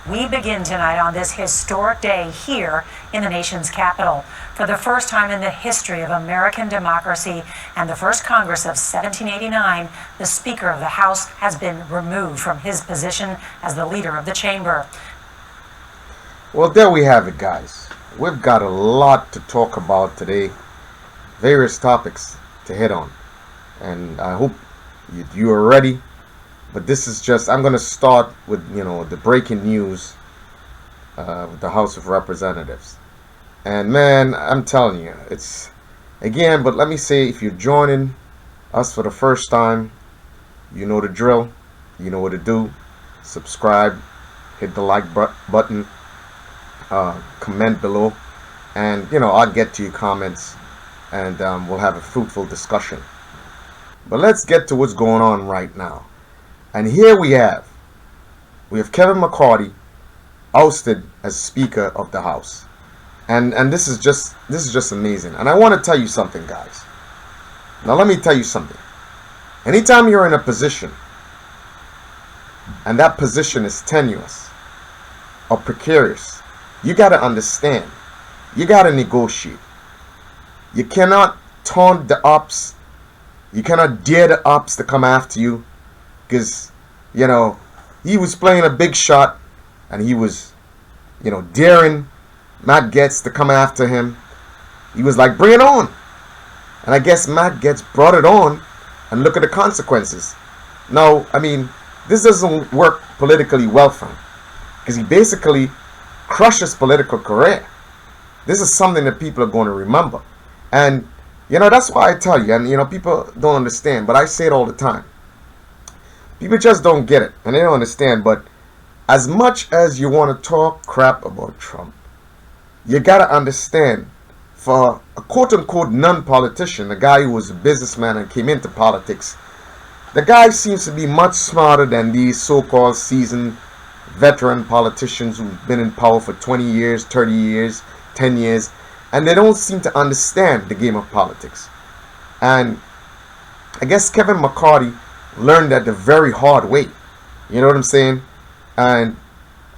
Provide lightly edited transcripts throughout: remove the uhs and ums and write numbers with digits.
We begin tonight on this historic day here in the nation's capital. For the first time in the history of American democracy and the first Congress of 1789, the Speaker of the House has been removed from his position as the leader of the chamber. Well, there we have it, guys. We've got a lot to talk about today, various topics to hit on, and I hope you are ready. But this is just, I'm going to start with, the breaking news with the House of Representatives. And man, I'm telling you, it's, again, but let me say, if you're joining us for the first time, you know the drill, you know what to do. Subscribe, hit the like button, comment below, and, I'll get to your comments, and we'll have a fruitful discussion. But let's get to what's going on right now. And here we have Kevin McCarthy ousted as Speaker of the House, and this is just amazing. And I want to tell you something, guys. Now let me tell you something. Anytime you're in a position, and that position is tenuous or precarious, you got to understand. You got to negotiate. You cannot taunt the ops. You cannot dare the ops to come after you. Because, he was playing a big shot, and he was, daring Matt Gaetz to come after him. He was like, bring it on. And I guess Matt Gaetz brought it on, and look at the consequences. Now, this doesn't work politically well for him, because he basically crushes political career. This is something that people are going to remember. And, that's why I tell you, and, people don't understand, but I say it all the time. People just don't get it, and they don't understand. But as much as you want to talk crap about Trump, you got to understand, for a quote-unquote non-politician, a guy who was a businessman and came into politics, the guy seems to be much smarter than these so-called seasoned veteran politicians who've been in power for 20 years, 30 years, 10 years, and they don't seem to understand the game of politics. And I guess Kevin McCarthy learned that the very hard way. You know what I'm saying? And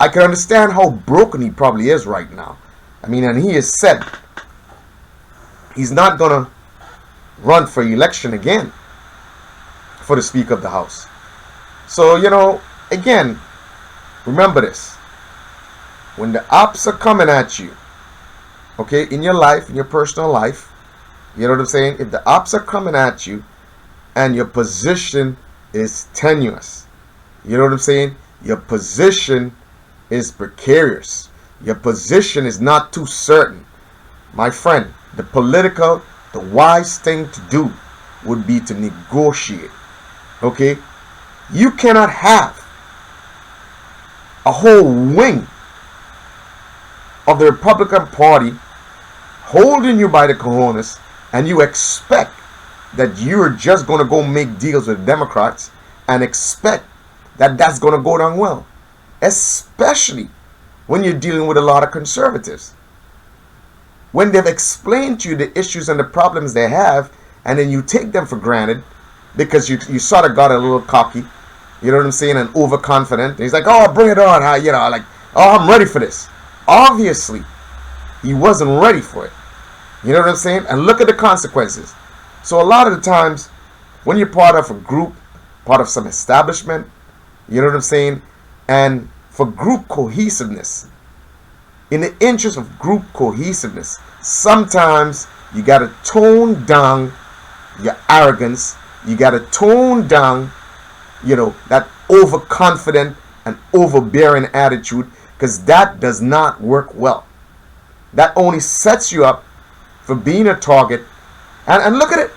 I can understand how broken he probably is right now. And he has said he's not going to run for election again for the Speaker of the House. So, again, remember this. When the ops are coming at you, okay, in your life, in your personal life, you know what I'm saying? If the ops are coming at you and your position is tenuous, you know what I'm saying? Your position is precarious. Your position is not too certain. My friend, the wise thing to do would be to negotiate. Okay? You cannot have a whole wing of the Republican Party holding you by the cojones, and you expect that you're just going to go make deals with Democrats and expect that that's going to go down well. Especially when you're dealing with a lot of conservatives. When they've explained to you the issues and the problems they have, and then you take them for granted because you sort of got a little cocky, you know what I'm saying, and overconfident. And he's like, oh, bring it on. Oh, I'm ready for this. Obviously, he wasn't ready for it. You know what I'm saying? And look at the consequences. So a lot of the times, when you're part of a group, part of some establishment, you know what I'm saying? And for group cohesiveness, in the interest of group cohesiveness, sometimes you got to tone down your arrogance. You got to tone down, that overconfident and overbearing attitude, because that does not work well. That only sets you up for being a target. And look at it.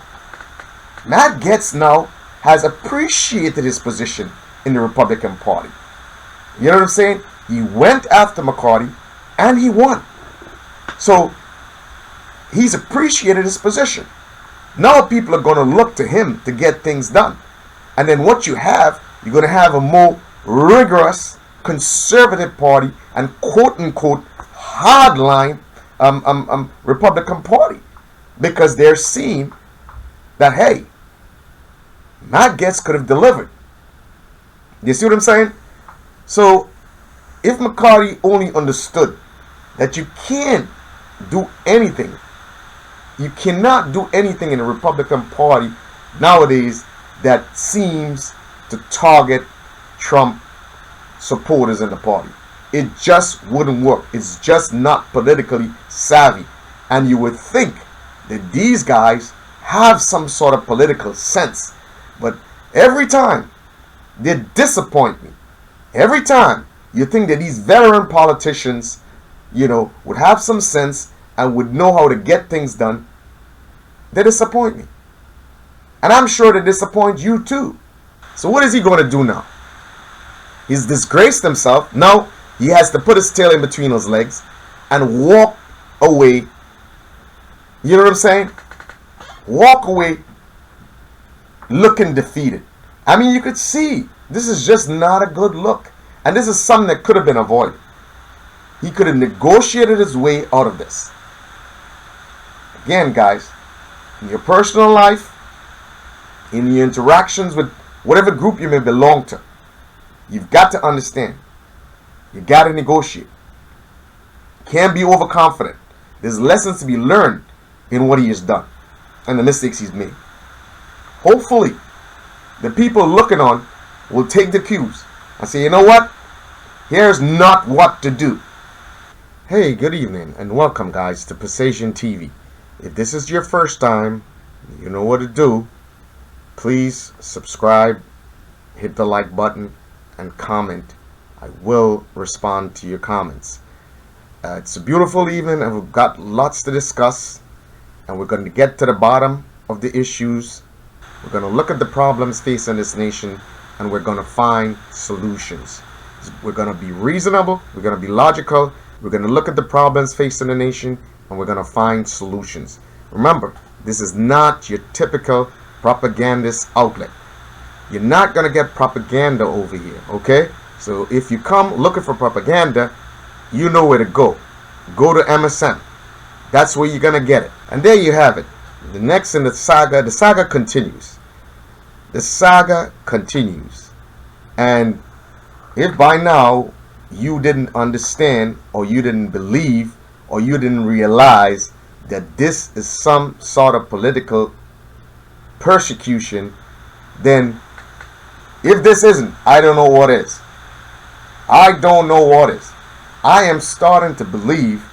Matt Gaetz now has appreciated his position in the Republican Party. You know what I'm saying? He went after McCarthy and he won. So he's appreciated his position. Now people are going to look to him to get things done. And then what you're going to have a more rigorous conservative party and quote-unquote hardline Republican Party, because they're seeing that, hey, Matt Gaetz could have delivered. You see what I'm saying? So If Mc Carthy only understood that you can't do anything, you cannot do anything in the Republican Party nowadays that seems to target Trump supporters in the party. It just wouldn't work. It's just not politically savvy. And you would think that these guys have some sort of political sense. But every time they disappoint me. Every time you think that these veteran politicians, would have some sense and would know how to get things done, they disappoint me. And I'm sure they disappoint you too. So what is he going to do now? He's disgraced himself. Now he has to put his tail in between his legs and walk away. You know what I'm saying? Walk away looking defeated. I mean, you could see this is just not a good look. And this is something that could have been avoided. He could have negotiated his way out of this. Again, guys, in your personal life, in your interactions with whatever group you may belong to, you've got to understand. You got to negotiate. Can't be overconfident. There's lessons to be learned in what he has done and the mistakes he's made. Hopefully, the people looking on will take the cues and say, you know what? Here's not what to do. Hey, good evening and welcome, guys, to Persazion TV. If this is your first time, you know what to do. Please subscribe, hit the like button, and comment. I will respond to your comments. It's a beautiful evening and we've got lots to discuss, and we're going to get to the bottom of the issues. We're going to look at the problems facing this nation, and we're going to find solutions. We're going to be reasonable, we're going to be logical, we're going to look at the problems facing the nation, and we're going to find solutions. Remember, this is not your typical propagandist outlet. You're not going to get propaganda over here, okay? So if you come looking for propaganda, you know where to go. Go to MSN. That's where you're going to get it. And there you have it. The next in the saga continues. The saga continues. And if by now you didn't understand, or you didn't believe, or you didn't realize that this is some sort of political persecution, then if this isn't, I don't know what is. I don't know what is. I am starting to believe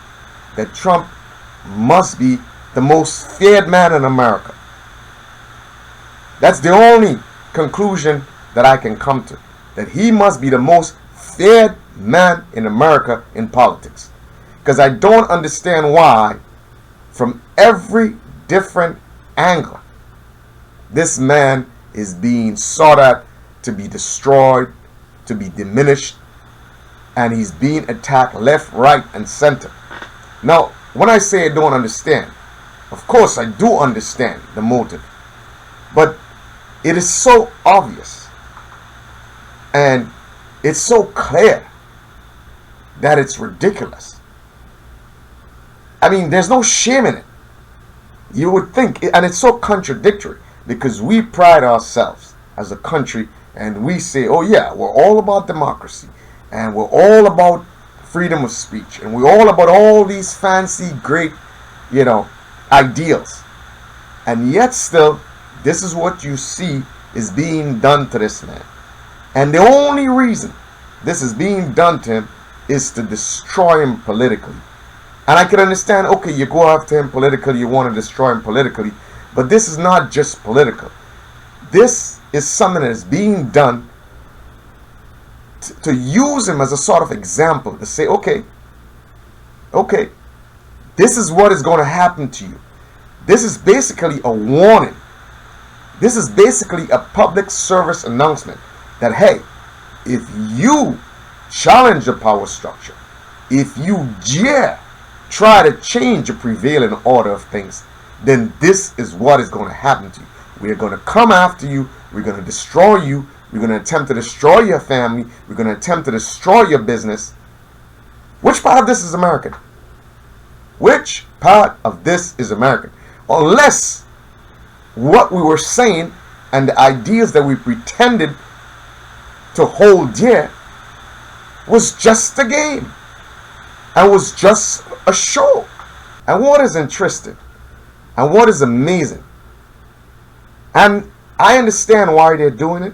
that Trump must be the most feared man in America. That's the only conclusion that I can come to. That he must be the most feared man in America in politics. Because I don't understand why, from every different angle, this man is being sought at to be destroyed, to be diminished, and he's being attacked left, right, and center. Now, when I say I don't understand, of course I do understand the motive, but it is so obvious and it's so clear that it's ridiculous. I mean, there's no shame in it. You would think, and it's so contradictory, because we pride ourselves as a country and we say, oh yeah, we're all about democracy and we're all about freedom of speech and we're all about all these fancy, great, ideals. And yet still, this is what you see is being done to this man. And the only reason this is being done to him is to destroy him politically. And I can understand, okay, you go after him politically, you want to destroy him politically, but this is not just political. This is something that is being done to use him as a sort of example, to say, okay, this is what is going to happen to you. This is basically a warning. This is basically a public service announcement that, hey, if you challenge the power structure, if you dare try to change the prevailing order of things, then this is what is going to happen to you. We're going to come after you. We're going to destroy you. We're going to attempt to destroy your family. We're going to attempt to destroy your business. Which part of this is American? Which part of this is American? Unless what we were saying and the ideas that we pretended to hold dear was just a game and was just a show. And what is interesting and what is amazing, and I understand why they're doing it.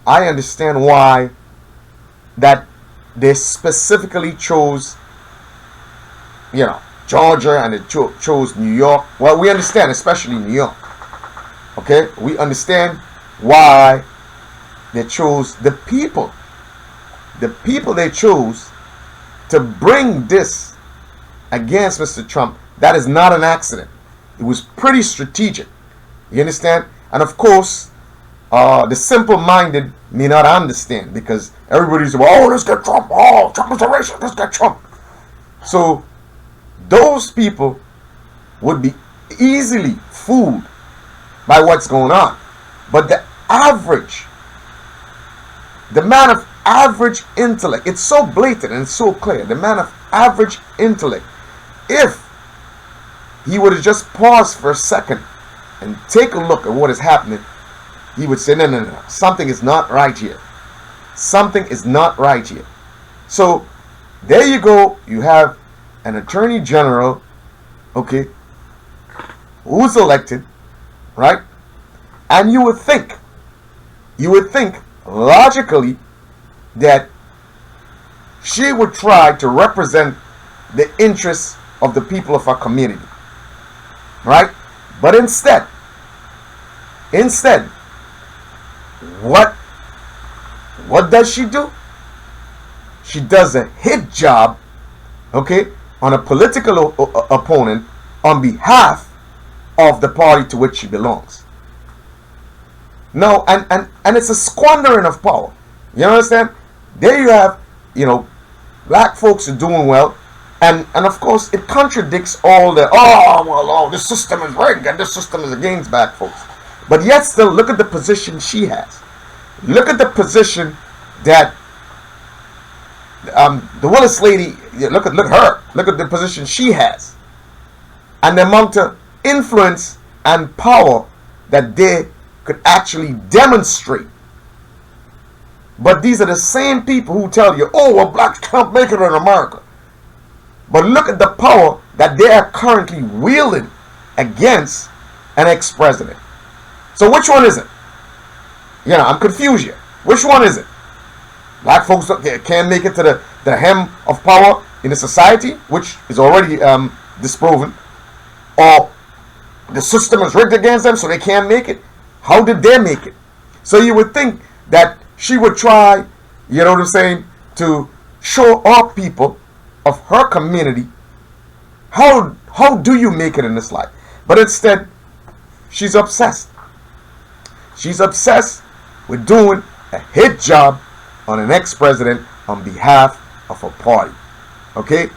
I understand why that they specifically chose, Georgia, and they chose New York. Well, we understand, especially New York. Okay, we understand why they chose the people. The people they chose to bring this against Mr. Trump. That is not an accident. It was pretty strategic. You understand? And of course, the simple-minded may not understand, because everybody's like, oh, let's get Trump. Oh, Trump is a racist. Let's get Trump. So those people would be easily fooled by what's going on. But the man of average intellect, it's so blatant and so clear. The man of average intellect, if he would have just paused for a second and take a look at what is happening, he would say, no, something is not right here. Something is not right here. So there you go. You have an attorney general, okay, who's elected, right? And you would think logically that she would try to represent the interests of the people of our community, right? But instead, what does she do? She does a hit job, okay, on a political opponent on behalf of the party to which she belongs. No, and it's a squandering of power. You understand? There you have, black folks are doing well, and of course it contradicts all the this system is rigged and this system is against black folks. But yet still, look at the position she has. Look at the position that the Willis lady. Look at her. Look at the position she has, and the amount of influence and power that they could actually demonstrate. But these are the same people who tell you, oh, well, blacks can't make it in America. But look at the power that they are currently wielding against an ex-president. So which one is it? I'm confused here. Which one is it? Black folks can't make it to the hem of power in the society, which is already disproven. Or the system is rigged against them, so they can't make it. How did they make it? So you would think that she would try, to show off people of her community. How do you make it in this life? But instead, she's obsessed. She's obsessed with doing a hit job on an ex-president on behalf of a party. Okay?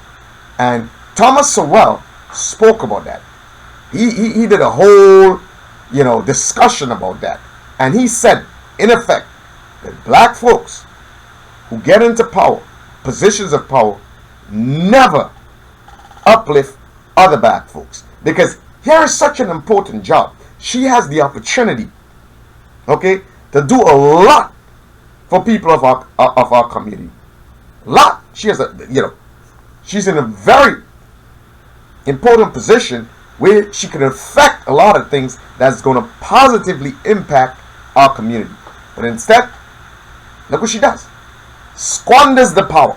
And Thomas Sowell spoke about that. He did a whole, discussion about that. And he said, in effect, that black folks who get into power, positions of power, never uplift other black folks. Because here is such an important job. She has the opportunity, okay, to do a lot for people of our community. A lot. She has she's in a very important position where she can affect a lot of things that's going to positively impact our community. But instead, look what she does. Squanders the power.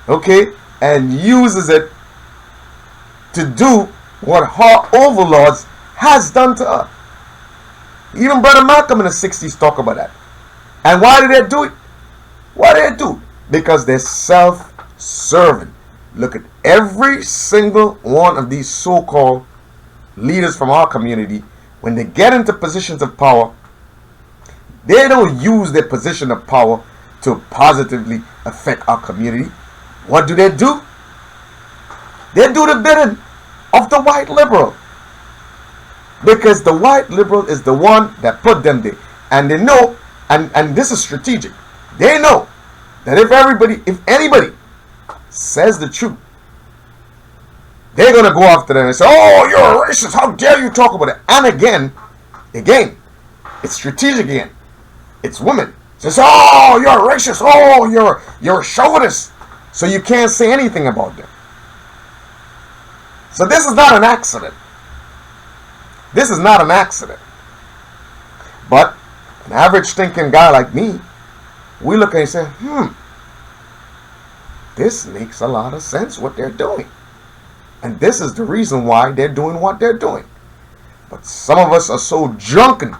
Okay, and uses it to do what her overlords has done to her. Even Brother Malcolm in the 60s talk about that. And why did they do it? Because they're self-serving. Look at every single one of these so-called leaders from our community. When they get into positions of power, they don't use their position of power to positively affect our community. What do? They do the bidding of the white liberal. Because the white liberal is the one that put them there. And they know, and this is strategic, they know that if anybody says the truth, they're going to go after them and say, oh, you're a racist, how dare you talk about it. And again, it's strategic again. It's women. Says, oh, you're a racist. Oh, you're a chauvinist. So you can't say anything about them. So this is not an accident. This is not an accident. But an average thinking guy like me, we look and say, this makes a lot of sense what they're doing. And this is the reason why they're doing what they're doing. But some of us are so drunken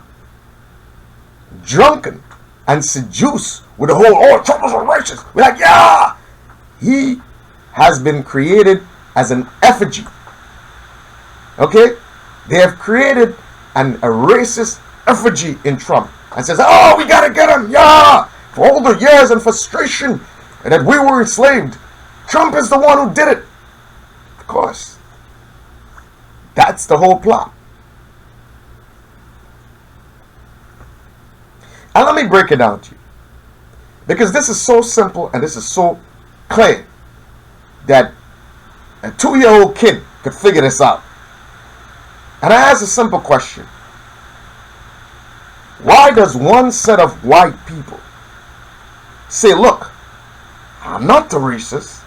and seduced with the whole, oh, Trump is a racist. We're like, yeah, he has been created as an effigy. Okay? They have created a racist effigy in Trump and says, oh, we gotta get him, yeah, for all the years and frustration that we were enslaved. Trump is the one who did it. Of course. That's the whole plot. And let me break it down to you. Because this is so simple and this is so clear that a 2-year-old kid could figure this out. And I ask a simple question. Why does one set of white people say, look, I'm not the racist.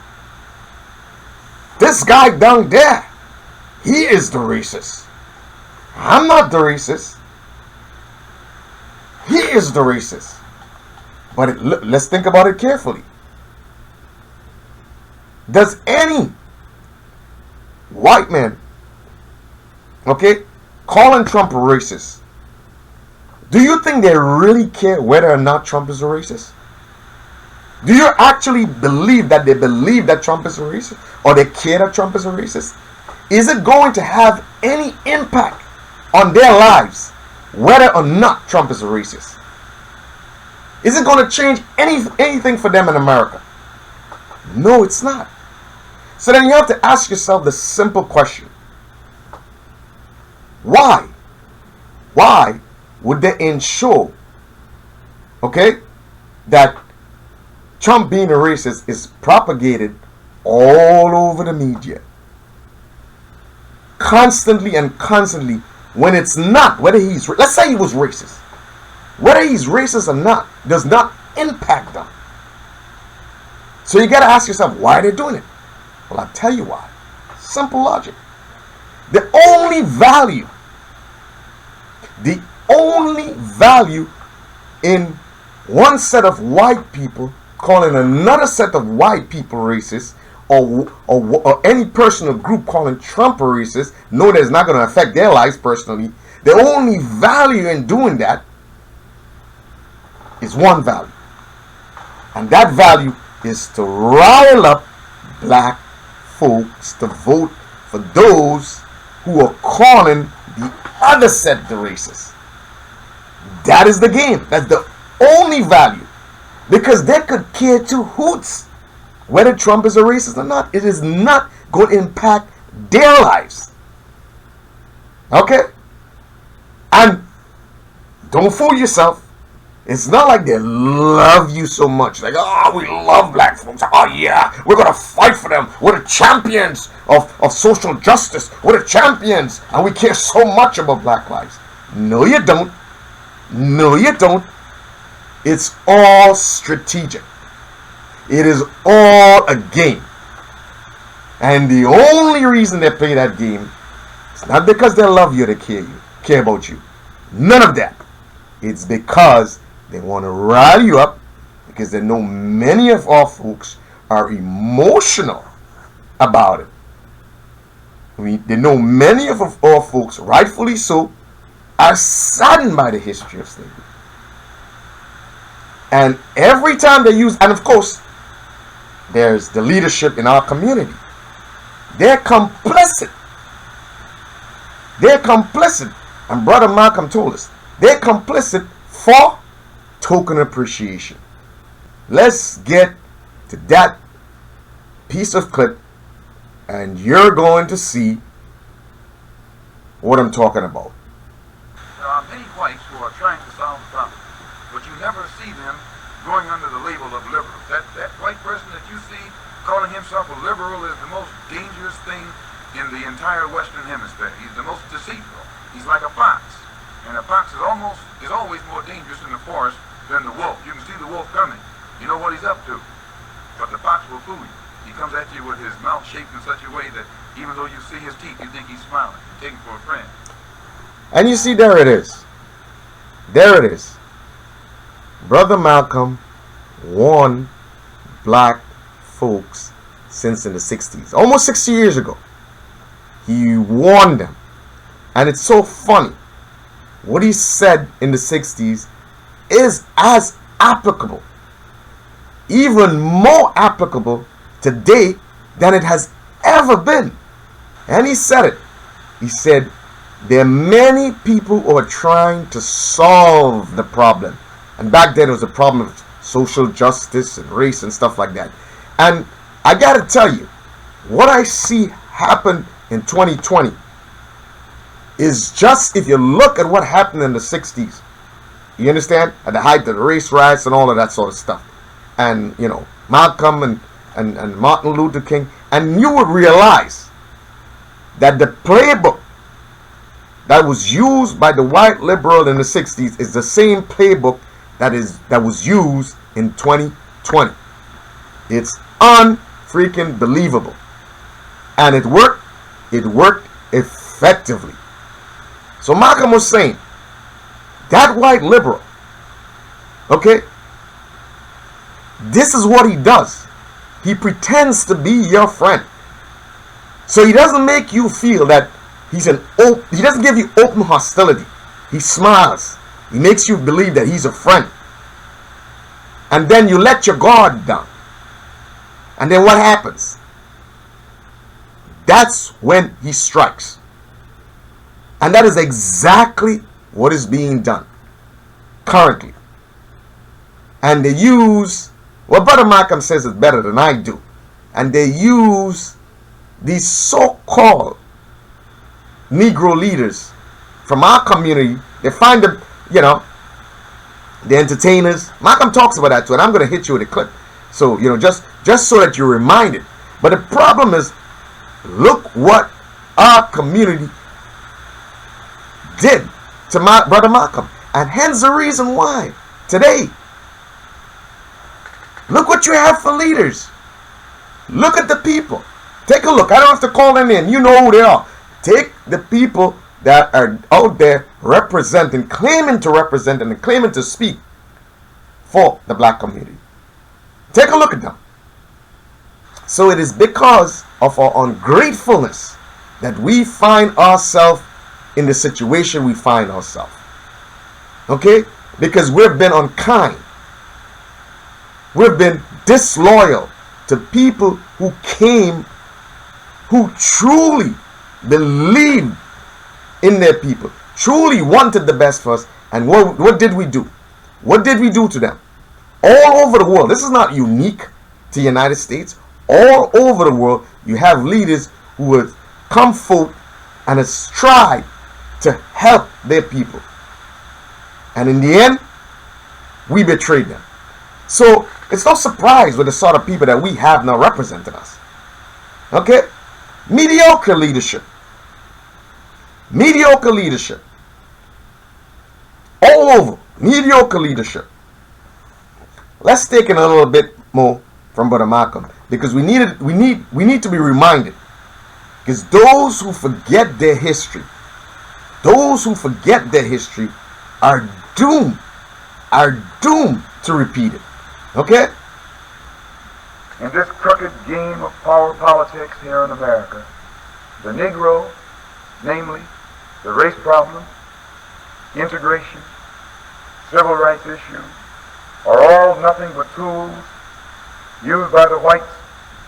This guy down there, he is the racist. I'm not the racist. He is the racist. But let's think about it carefully. Does any white man, okay, calling Trump a racist, do you think they really care whether or not Trump is a racist? Do you actually believe that they believe that Trump is a racist? Or they care that Trump is a racist? Is it going to have any impact on their lives whether or not Trump is a racist? Is it going to change anything for them in America? No, it's not. So then you have to ask yourself the simple question. Why? Why would they ensure, okay, that Trump being a racist is propagated all over the media? Constantly, when it's not, whether he's, let's say he was racist. Whether he's racist or not does not impact them. So you got to ask yourself, why are they doing it? Well, I'll tell you why. Simple logic. The only value in one set of white people calling another set of white people racist, or any person or group calling Trump a racist, know that it's not going to affect their lives personally. The only value in doing that is one value. And that value is to rile up black folks to vote for those who are calling the other set the racist. That is the game. That's the only value. Because they could care two hoots whether Trump is a racist or not. It is not going to impact their lives. Okay? And don't fool yourself. It's not like they love you so much. Like, oh, we love black folks. Oh, yeah, we're going to fight for them. We're the champions of social justice. We're the champions. And we care so much about black lives. No, you don't. No, you don't. It's all strategic. It is all a game. And the only reason they play that game is not because they love you or they care about you. None of that. It's because they want to rile you up, because they know many of our folks are emotional about it. They know many of our folks, rightfully so, are saddened by the history of slavery. And every time they use, and of course, there's the leadership in our community. They're complicit. They're complicit. And Brother Malcolm told us, they're complicit for token appreciation. Let's get to that piece of clip, and you're going to see what I'm talking about. There are many whites who are trying to solve the problem, but you never see them going under the label of liberal. That white person that you see calling himself a liberal is the most dangerous thing in the entire Western Hemisphere. He's the most deceitful. He's like a fox. And a fox is always more dangerous in the forest than the wolf. You can see will fool you. He comes at you with his mouth shaped in such a way that even though you see his teeth, you think he's smiling. You take him for a friend. And you see, there it is. There it is. Brother Malcolm warned black folks since in the 60s. Almost 60 years ago. He warned them. And it's so funny. What he said in the 60s is as applicable, even more applicable today than it has ever been. And he said it. He said, there are many people who are trying to solve the problem. And back then it was a problem of social justice and race and stuff like that. And I gotta tell you, what I see happen in 2020 is just, if you look at what happened in the 60s, you understand? At the height of the race riots and all of that sort of stuff. And, you know, Malcolm and Martin Luther King. And you would realize that the playbook that was used by the white liberal in the 60s is the same playbook that was used in 2020. It's unfreaking believable. And it worked. It worked effectively. So Malcolm was saying, that white liberal, okay, this is what he does. He pretends to be your friend. So he doesn't make you feel that he doesn't give you open hostility. He smiles. He makes you believe that he's a friend. And then you let your guard down. And then what happens? That's when he strikes. And that is exactly what is being done currently. And they use, well, Brother Malcolm says it better than I do. And they use these so-called Negro leaders from our community. They find them, you know, the entertainers. Malcolm talks about that too, and I'm going to hit you with a clip. So, you know, just so that you're reminded. But the problem is, look what our community did to my brother Malcolm. And hence the reason why today, look what you have for leaders. Look at the people. Take a look. I don't have to call them in. You know who they are. Take the people that are out there representing, claiming to represent and claiming to speak for the black community. Take a look at them. So it is because of our ungratefulness that we find ourselves in the situation we find ourselves. Okay? Because we've been unkind. We've been disloyal to people who came, who truly believed in their people, truly wanted the best for us. And what did we do? What did we do to them? All over the world. This is not unique to the United States. All over the world, you have leaders who would come forth and has tried to help their people. And in the end, we betrayed them. So it's no surprise with the sort of people that we have now representing us. Okay? Mediocre leadership. Mediocre leadership. All over. Mediocre leadership. Let's take in a little bit more from Brother Malcolm, because we need to be reminded. Because those who forget their history, are doomed to repeat it. Okay? In this crooked game of power politics here in America, the Negro, namely the race problem, integration, civil rights issues, are all nothing but tools used by the whites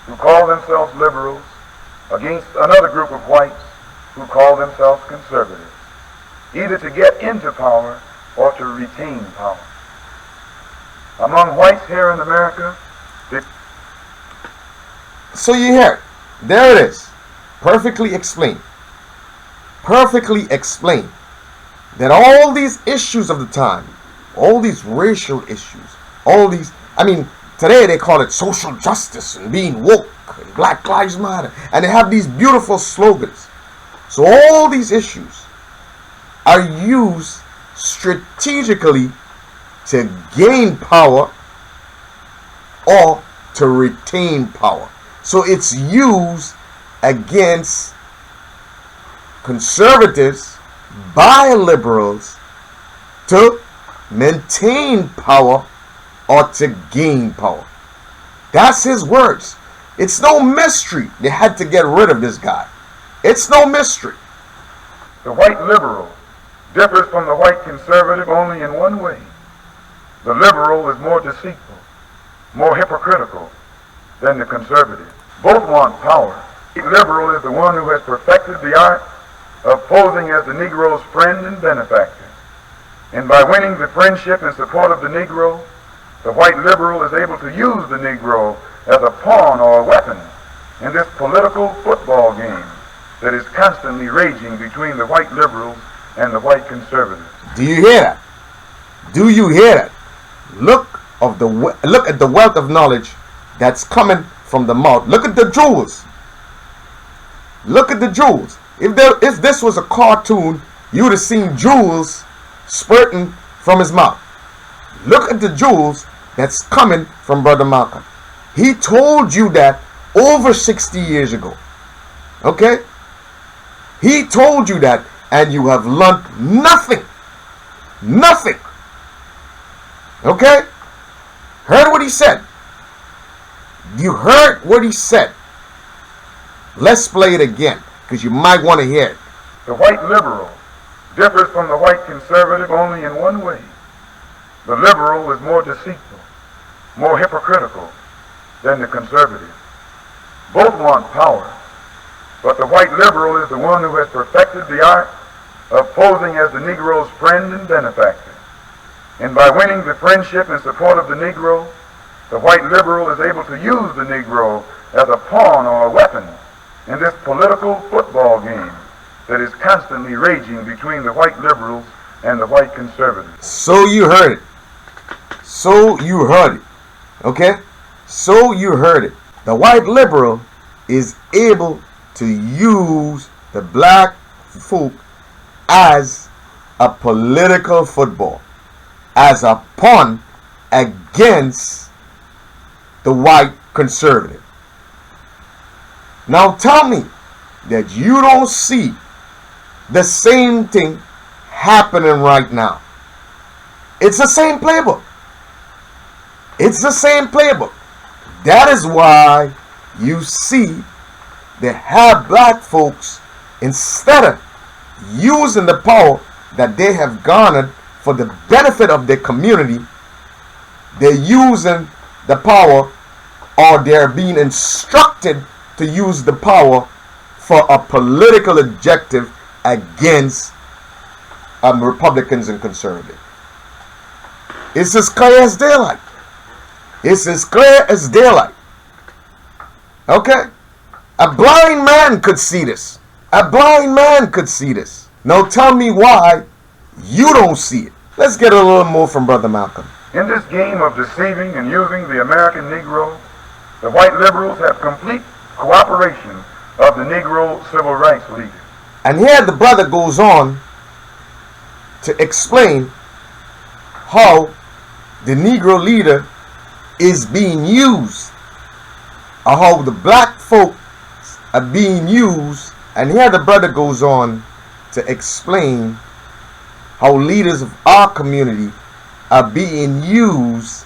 who call themselves liberals against another group of whites who call themselves conservatives, either to get into power or to retain power. Among whites here in America, so you hear it. There it is. Perfectly explained. Perfectly explained. That all these issues of the time, all these racial issues, all these, I mean, today they call it social justice and being woke and Black Lives Matter, and they have these beautiful slogans. So all these issues are used strategically to gain power or to retain power. So it's used against conservatives by liberals to maintain power or to gain power. That's his words. It's no mystery they had to get rid of this guy. It's no mystery. The white liberal differs from the white conservative only in one way. The liberal is more deceitful, more hypocritical than the conservative. Both want power. The liberal is the one who has perfected the art of posing as the Negro's friend and benefactor. And by winning the friendship and support of the Negro, the white liberal is able to use the Negro as a pawn or a weapon in this political football game that is constantly raging between the white liberals and the white conservatives. Do you hear that? Do you hear that? Look at the wealth of knowledge that's coming from the mouth. Look at the jewels. Look at the jewels. If this was a cartoon, you would have seen jewels spurting from his mouth. Look at the jewels that's coming from Brother Malcolm. He told you that over 60 years ago. Okay? He told you that, and you have learned nothing. Nothing. Okay? Heard what he said. You heard what he said. Let's play it again, because you might want to hear it. The white liberal differs from the white conservative only in one way. The liberal is more deceitful, more hypocritical than the conservative. Both want power, but the white liberal is the one who has perfected the art of posing as the Negro's friend and benefactor. And by winning the friendship and support of the Negro, the white liberal is able to use the Negro as a pawn or a weapon in this political football game that is constantly raging between the white liberals and the white conservatives. So you heard it. So you heard it. Okay? So you heard it. The white liberal is able to use the black folk as a political football, as a pawn against the white conservative. Now tell me that you don't see the same thing happening right now. It's the same playbook. It's the same playbook. That is why you see they have black folks, instead of using the power that they have garnered for the benefit of their community, they're using the power, or they're being instructed to use the power for a political objective against Republicans and conservatives. It's as clear as daylight. It's as clear as daylight. Okay? A blind man could see this. A blind man could see this. Now tell me why you don't see it. Let's get a little more from Brother Malcolm. In this game of deceiving and using the American Negro, the white liberals have complete cooperation of the Negro civil rights leaders. And here the brother goes on to explain how the Negro leader is being used, or how the black folk are being used. And here the brother goes on to explain how leaders of our community are being used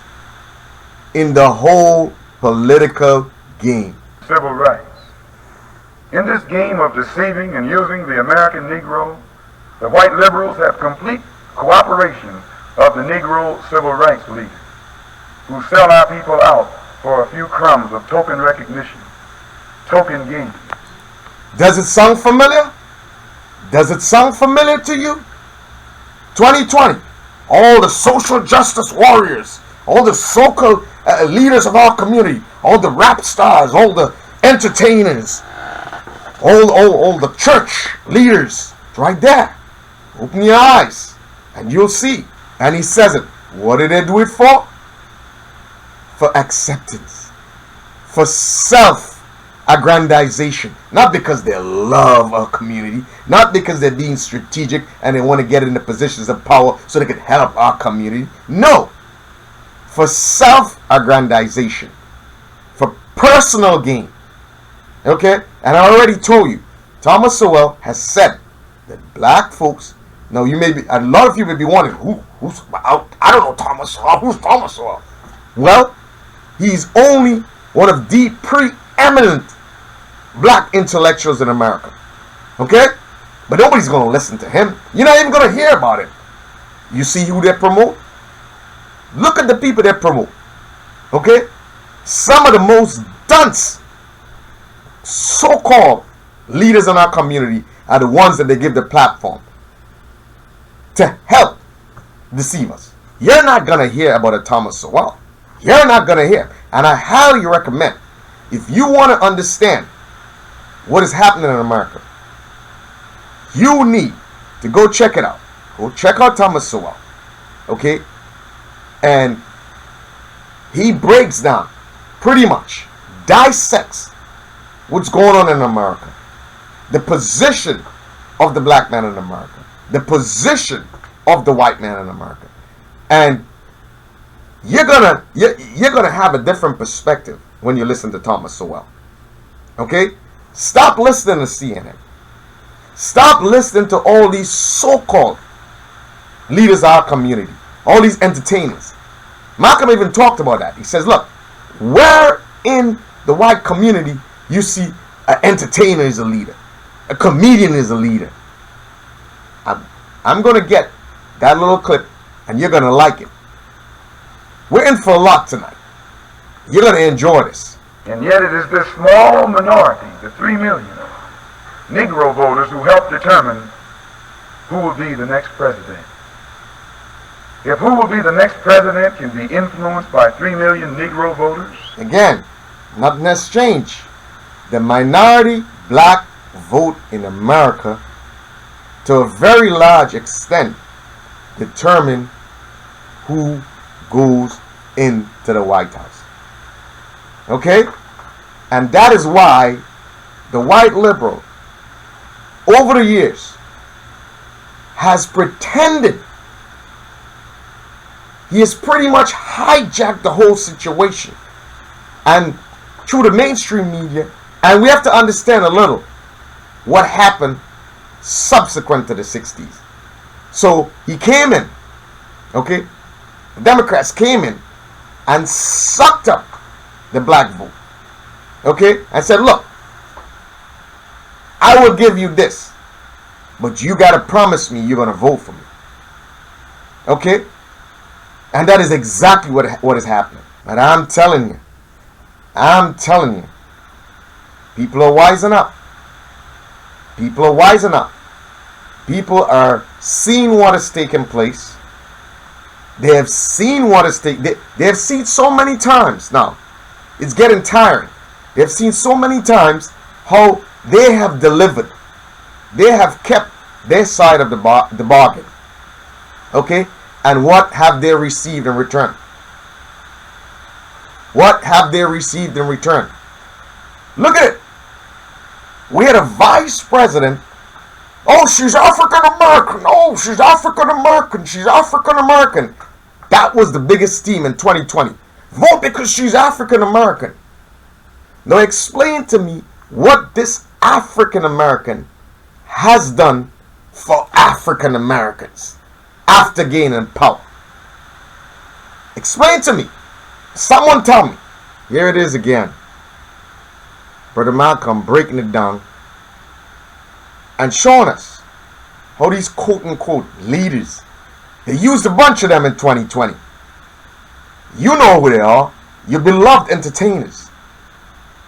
in the whole political game. Civil rights. In this game of deceiving and using the American Negro, the white liberals have complete cooperation of the Negro civil rights leaders, who sell our people out for a few crumbs of token recognition, token gain. Does it sound familiar? Does it sound familiar to you? 2020, all the social justice warriors, all the so-called leaders of our community, all the rap stars, all the entertainers, all the church leaders, it's right there. Open your eyes and you'll see. And he says it. What did they do it for? For acceptance, for self-aggrandization. Not because they love our community, not because they're being strategic and they want to get into positions of power so they can help our community. No, for self-aggrandization. personal gain. Okay? And I already told you, Thomas Sowell has said that black folks, now you may be, a lot of you may be wondering, who's, I don't know Thomas Sowell, who's Thomas Sowell? Well, he's only one of the preeminent black intellectuals in America. Okay? But nobody's going to listen to him. You're not even going to hear about him. You see who they promote? Look at the people they promote. Okay? Some of the most dunce so-called leaders in our community are the ones that they give the platform to help deceive us. You're not going to hear about a Thomas Sowell. You're not going to hear. And I highly recommend, if you want to understand what is happening in America, you need to go check it out. Go check out Thomas Sowell. Okay? And he breaks down, pretty much, dissects what's going on in America. The position of the black man in America. The position of the white man in America. And you're gonna have a different perspective when you listen to Thomas Sowell. Okay? Stop listening to CNN. Stop listening to all these so-called leaders of our community. All these entertainers. Malcolm even talked about that. He says, look, where in the white community you see an entertainer is a leader, a comedian is a leader. I'm going to get that little clip and you're going to like it. We're in for a lot tonight. You're going to enjoy this. And yet it is this small minority, the 3 million Negro voters, who help determine who will be the next president. If who will be the next president can be influenced by 3 million Negro voters. Again, nothing has changed. The minority black vote in America, to a very large extent, determine who goes into the White House. Okay? And that is why the white liberal, over the years, has pretended. He has pretty much hijacked the whole situation. And through the mainstream media, and we have to understand a little what happened subsequent to the 60s. So he came in, okay? The Democrats came in and sucked up the black vote, okay? And said, look, I will give you this, but you got to promise me you're going to vote for me. Okay? And that is exactly what is happening. But I'm telling you, people are wising up. People are wising up. People are seeing what is taking place. They have seen what is taking. They have seen so many times now. It's getting tiring. They have seen so many times how they have delivered. They have kept their side of the bargain. Okay? And what have they received in return? What have they received in return? Look at it. We had a vice president. Oh, she's African American. Oh, she's African American. She's African American. That was the biggest theme in 2020. Vote because she's African American. Now explain to me what this African American has done for African Americans after gaining power. Explain to me. Someone tell me. Here it is again. Brother Malcolm breaking it down and showing us how these quote-unquote leaders, they used a bunch of them in 2020. You know who they are. Your beloved entertainers.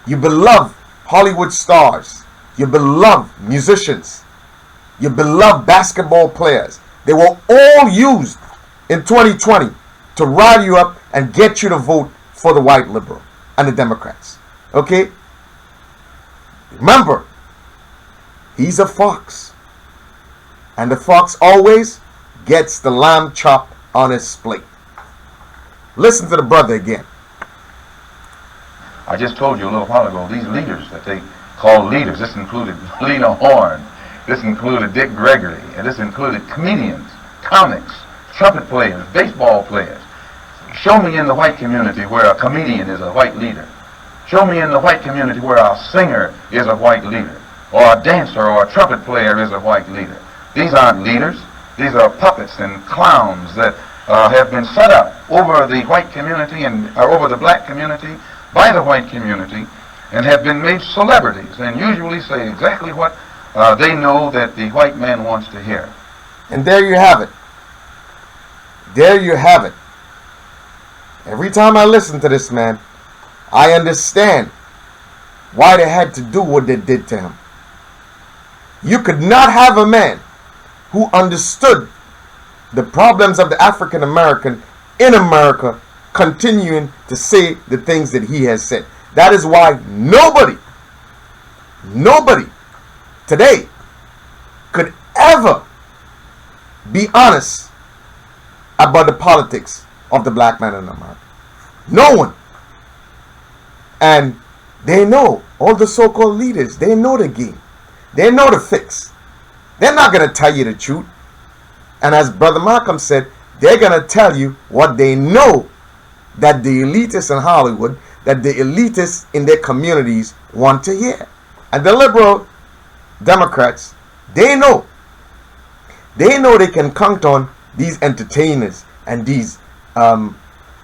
Your beloved Hollywood stars. Your beloved musicians. Your beloved basketball players. They were all used in 2020 to rile you up and get you to vote for the white liberal and the Democrats. Okay? Remember, he's a fox. And the fox always gets the lamb chop on his plate. Listen to the brother again. I just told you a little while ago, these leaders that they call leaders, this included Lena Horne, this included Dick Gregory, and this included comedians, comics, trumpet players, baseball players. Show me in the white community where a comedian is a white leader. Show me in the white community where a singer is a white leader, or a dancer or a trumpet player is a white leader. These aren't leaders. These are puppets and clowns that have been set up over the white community and over the black community by the white community, and have been made celebrities and usually say exactly what they know that the white man wants to hear. And there you have it. There you have it. Every time I listen to this man, I understand why they had to do what they did to him. You could not have a man who understood the problems of the African American in America continuing to say the things that he has said. That is why nobody today could ever be honest about the politics of the black man in America. No one. And they know, all the so-called leaders, they know the game. They know the fix. They're not going to tell you the truth. And as Brother Malcolm said, they're going to tell you what they know that the elitists in Hollywood, that the elitists in their communities want to hear. And the liberal Democrats, they know they can count on these entertainers and these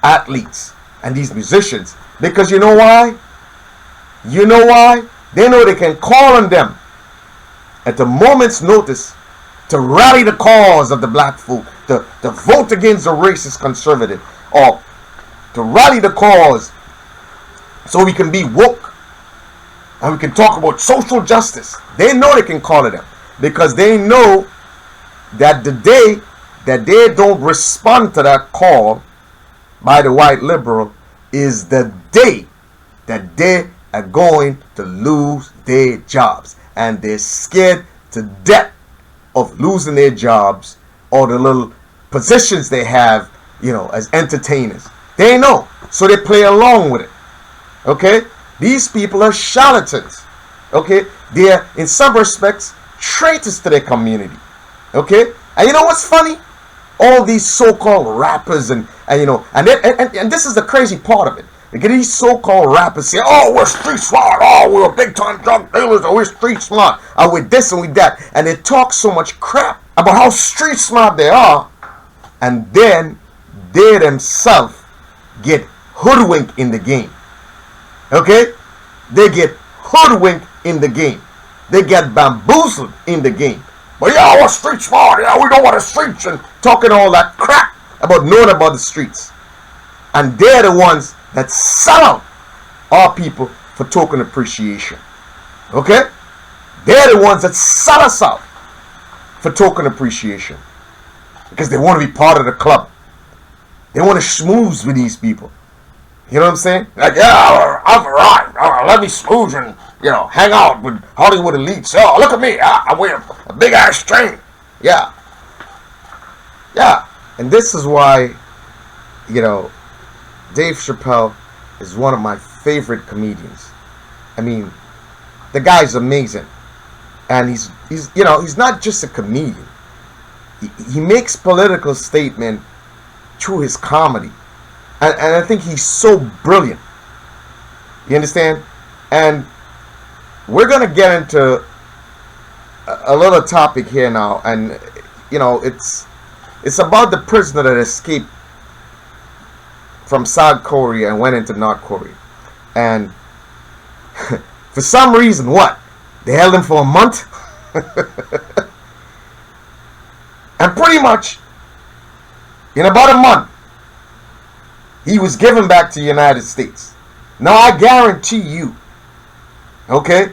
athletes and these musicians. Because you know why? You know why? They know they can call on them at a moment's notice to rally the cause of the black folk, to vote against the racist conservative, or to rally the cause so we can be woke and we can talk about social justice. They know they can call it them because they know that the day that they don't respond to that call by the white liberal is the day that they are going to lose their jobs. And they're scared to death of losing their jobs or the little positions they have, as entertainers. They know. So they play along with it. Okay? These people are charlatans. Okay? They are, in some respects, traitors to their community. Okay? And you know what's funny? All these so-called rappers and this is the crazy part of it. Look at these so-called rappers say, oh, we're street smart. Oh, we're big-time drug dealers. Or we're street smart. Or we're this and we're that. And they talk so much crap about how street smart they are. And then they themselves get hoodwinked in the game. Okay? They get hoodwinked in the game. They get bamboozled in the game. But yeah, we're street smart. Yeah, we know what the streets, and talking all that crap about knowing about the streets. And they're the ones that sell out our people for token appreciation. Okay? They're the ones that sell us out for token appreciation. Because they want to be part of the club. They want to schmooze with these people. You know what I'm saying? Like, yeah, I'm right. Let me schmooze and, hang out with Hollywood elites. Oh, look at me. I wear a big ass chain. Yeah. Yeah. And this is why, Dave Chappelle is one of my favorite comedians. I mean, the guy's amazing. And he's not just a comedian. He makes political statement through his comedy. And I think he's so brilliant. You understand? And we're going to get into a little topic here now. And, it's about the prisoner that escaped from South Korea and went into North Korea. And for some reason, they held him for a month? And pretty much, in about a month, he was given back to the United States. Now, I guarantee you, okay,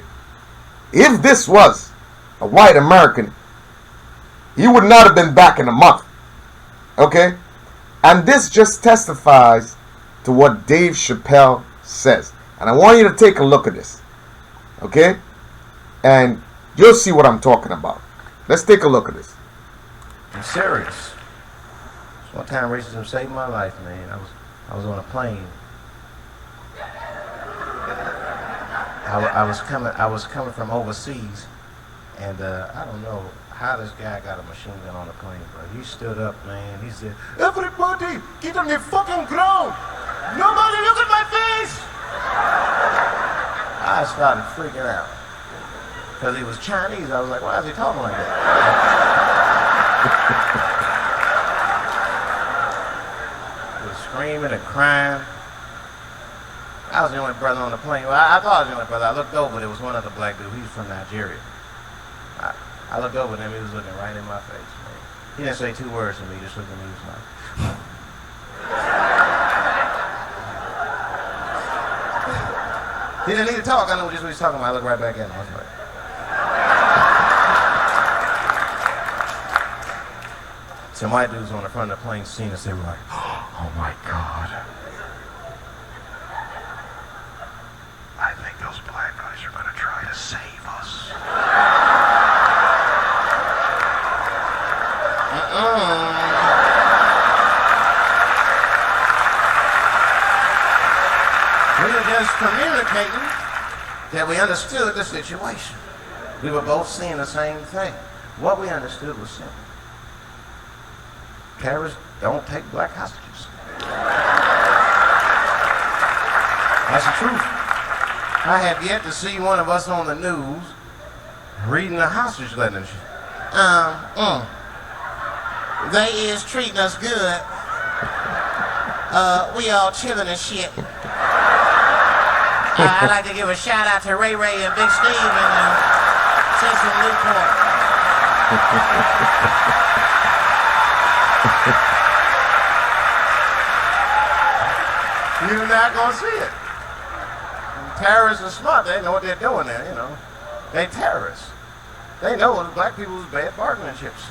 if this was a white American, he would not have been back in a month. Okay? And this just testifies to what Dave Chappelle says. And I want you to take a look at this. Okay? And you'll see what I'm talking about. Let's take a look at this. I'm serious. One time racism saved my life, man. I was on a plane. I was coming from overseas, and I don't know how this guy got a machine gun on the plane, bro. He stood up, man. He said, "Everybody, get on the fucking ground. Nobody look at my face." I started freaking out. Because he was Chinese. I was like, why is he talking like that? He was screaming and crying. I was the only brother on the plane. Well, I thought I was the only brother. I looked over. There was one other black dude. He was from Nigeria. I looked over at him. He was looking right in my face. Man. He didn't say 2 words to me. He just looked at me. He was like... He didn't need to talk. I know just what he's talking about. I looked right back at him. I was like... Some white dudes on the front of the plane seen us. They were like, oh my God. I think those black guys are going to try to save us. We were just communicating that we understood the situation. We were both seeing the same thing. What we understood was simple. Terrorists don't take black hostages. That's the truth. I have yet to see one of us on the news reading a hostage letter. They is treating us good. We all chilling and shit. I'd like to give a shout out to Ray Ray and Big Steve and Central Newport. You're not gonna see it. Terrorists are smart. They know what they're doing there, you know. They terrorists. They know the black people's bad bargaining chips.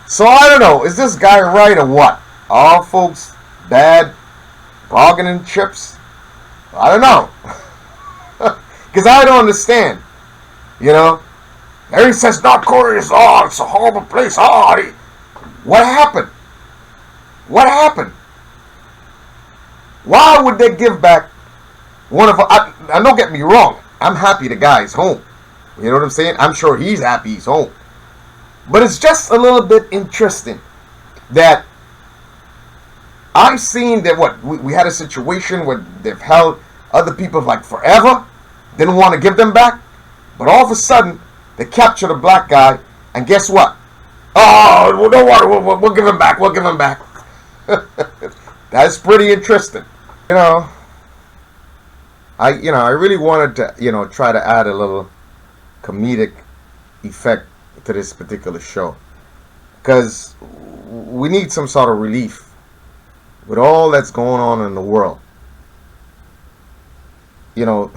So I don't know. Is this guy right or what? All folks bad bargaining chips? I don't know. Because I don't understand. You know? He says North Korea is, it's a horrible place. What happened? What happened? Why would they give back one of... I don't get me wrong. I'm happy the guy's home. You know what I'm saying? I'm sure he's happy he's home. But it's just a little bit interesting that I've seen that we had a situation where they've held other people like forever, didn't want to give them back, but all of a sudden they captured a black guy, and guess what? Oh, well, don't worry, we'll give him back. We'll give him back. That's pretty interesting. You know, I really wanted to, try to add a little comedic effect to this particular show, because we need some sort of relief with all that's going on in the world. To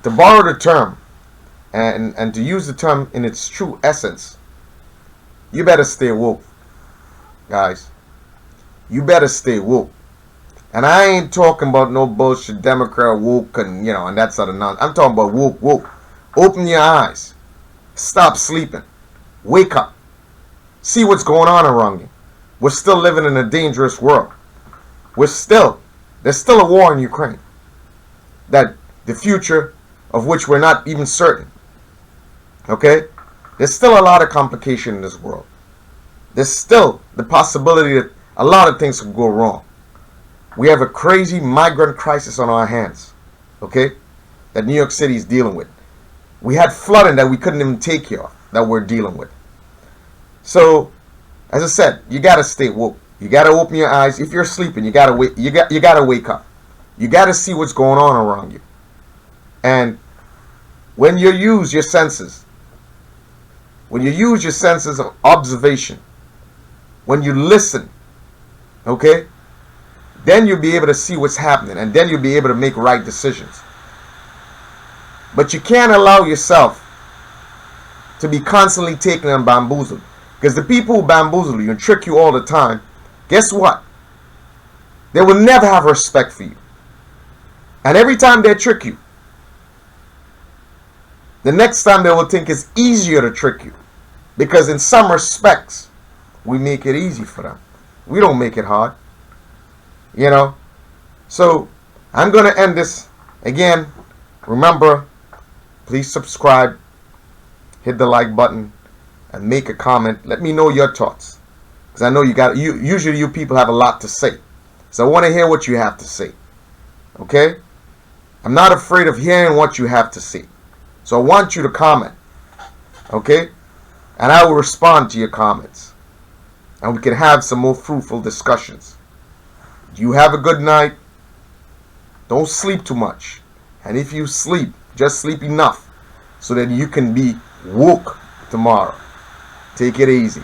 borrow the term and to use the term in its true essence, you better stay woke, guys. You better stay woke. And I ain't talking about no bullshit Democrat woke and and that sort of nonsense. I'm talking about woke. Open your eyes. Stop sleeping. Wake up. See what's going on around you. We're still living in a dangerous world. There's still a war in Ukraine. That the future of which we're not even certain. Okay? There's still a lot of complication in this world. There's still the possibility that a lot of things could go wrong. We have a crazy migrant crisis on our hands. Okay? That New York City is dealing with. We had flooding that we couldn't even take care of, that we're dealing with. So, as I said, you gotta stay woke. You gotta open your eyes. If you're sleeping, you gotta wake. You gotta wake up. You gotta see what's going on around you. And when you use your senses, of observation, when you listen, okay, then you'll be able to see what's happening, and then you'll be able to make right decisions. But you can't allow yourself to be constantly taken and bamboozled. Because the people who bamboozle you and trick you all the time, guess what? They will never have respect for you. And every time they trick you, the next time they will think it's easier to trick you. Because in some respects, we make it easy for them. We don't make it hard. So, I'm going to end this. Again, remember, please subscribe, hit the like button, and make a comment. Let me know your thoughts. Because I know usually you people have a lot to say. So I want to hear what you have to say. Okay? I'm not afraid of hearing what you have to say. So I want you to comment. Okay? And I will respond to your comments. And we can have some more fruitful discussions. You have a good night. Don't sleep too much. And if you sleep, just sleep enough so that you can be woke tomorrow. Take it easy.